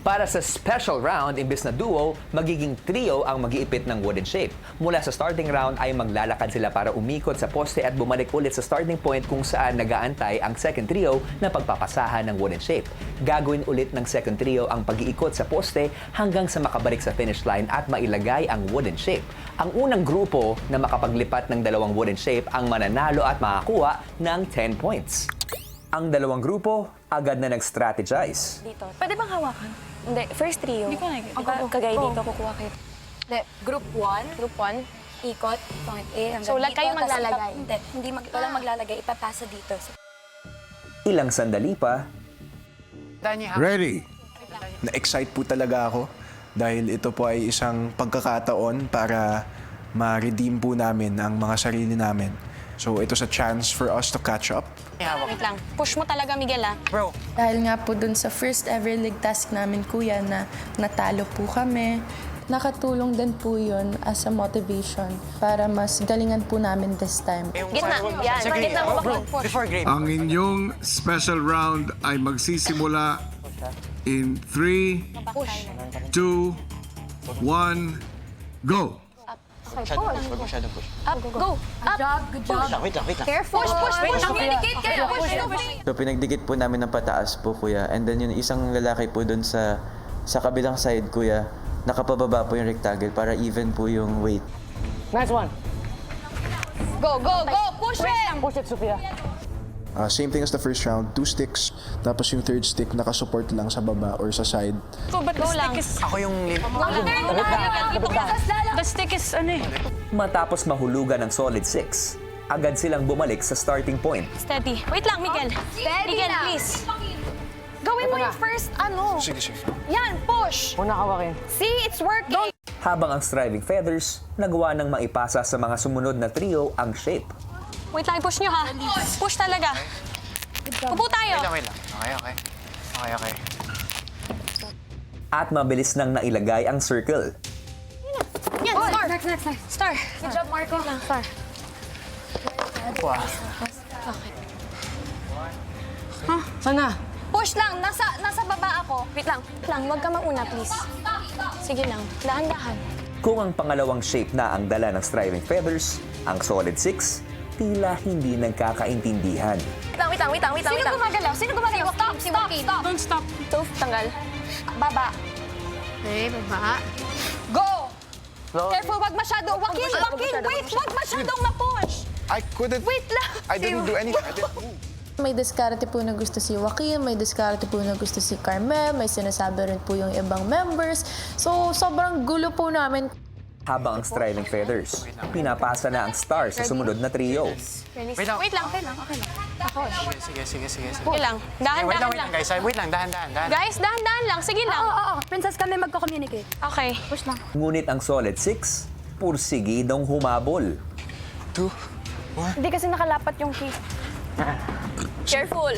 Para sa special round, imbes na duo, magiging trio ang mag-iipit ng wooden shape. Mula sa starting round ay maglalakad sila para umikot sa poste at bumalik ulit sa starting point kung saan nag-aantay ang second trio na pagpapasahan ng wooden shape. Gagawin ulit ng second trio ang pag-iikot sa poste hanggang sa makabalik sa finish line at mailagay ang wooden shape. Ang unang grupo na makapaglipat ng dalawang wooden shape ang mananalo at makakuha ng 10 points. Ang dalawang grupo agad na nag-strategize. Dito. Pwede bang hawakan? Hindi, first trio. Hindi ko nakikita. Diba, kagaya dito, kukuha kayo. Hindi, group 1. Group 1. Ikot. Point A hanggang So, lahat dito, kayo tas maglalagay? Hindi, walang maglalagay. Ipapasa dito. Ilang sandali pa, Ready. Na-excite po talaga ako dahil ito po ay isang pagkakataon para ma-redeem po namin ang mga sarili namin. So ito sa chance for us to catch up. Wait lang. Push mo talaga, Miguel, ah. Dahil nga po dun sa first ever league task namin, kuya, na natalo po kami, nakatulong din po yun as a motivation para mas galingan po namin this time. Gitna. Yan. Gitna mo push. Ang inyong special round ay magsisimula in 3, 2, 1, go! Up, go. Up. Good job. Wait lang. Careful. Push. Wait, Communicate kayo. Push. So pinagdikit po namin ng pataas po, kuya. And then yung isang lalaki po doon sa kabilang side, kuya, nakapababa po yung rectangle para even po yung weight. Go. Push it. Same thing as the first round, 2 sticks, tapos yung third stick nakasupport lang sa baba or sa side. Go lang. Ako yung lead. The stick is matapos mahulugan ng solid 6, agad silang bumalik sa starting point. Steady. Wait lang, Miguel. Steady Miguel, lang. please. Gawin mo yung first, Sige. Yan, push. See, it's working. Habang ang striving feathers, nagawa ng maipasa sa mga sumunod na trio ang shape. Wait lang, push nyo, ha? Push talaga. Upo tayo. Wait lang. Okay. At mabilis nang nailagay ang circle. Yan, star. Good job, Marco. Star. Sana. Push lang. Nasa baba ako. Wait lang, huwag ka mauna, please. Sige lang, dahan-dahan. Kung ang pangalawang shape na ang dala ng striving feathers, ang solid 6, tila hindi nagkakaintindihan. Wait lang. Sino gumagalaw? Stop. Don't stop. Ito, tanggal. Baba. Okay, baba. Go! Careful, wag masyado. Wakil, wait, wag masyadong ma-push. I couldn't... Wait lang. I didn't do anything. I didn't move. May diskarte po na gusto si Joaquin, may diskarte po na gusto si Carmel, may sinasabi rin po yung ibang members. So, sobrang gulo po namin. Habang ang striving feathers, pinapasa na ang stars sa sumunod na trio. Wait lang. Okay lang. Ako. Sige. Wait lang. Dahan-dahan Wait lang, guys. Wait lang, dahan. Guys, dahan-dahan lang. Sige lang. Oo. Princess, kami magko-communicate. Okay. Push lang. Ngunit ang solid 6, pursigidong humabol. Hindi kasi nakalapat yung key. Careful.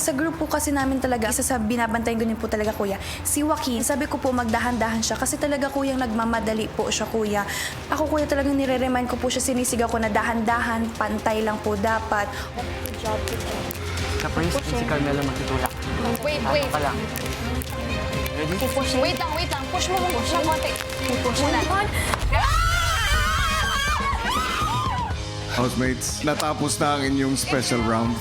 Sa grupo kasi namin talaga, isa sa binabantayan ko din po talaga, kuya, si Joaquin. Sabi ko po, magdahan-dahan siya kasi talaga, kuya, nagmamadali po siya, kuya. Ako, kuya, talagang nire-remind ko po siya, sinisigaw ko na dahan-dahan, pantay lang po dapat. Tapos si Carmelo magtutulak. Wait. lang. Ready? Wait lang. Push mo ng konti. Push muna. Housemates, natapos na ang inyong special round.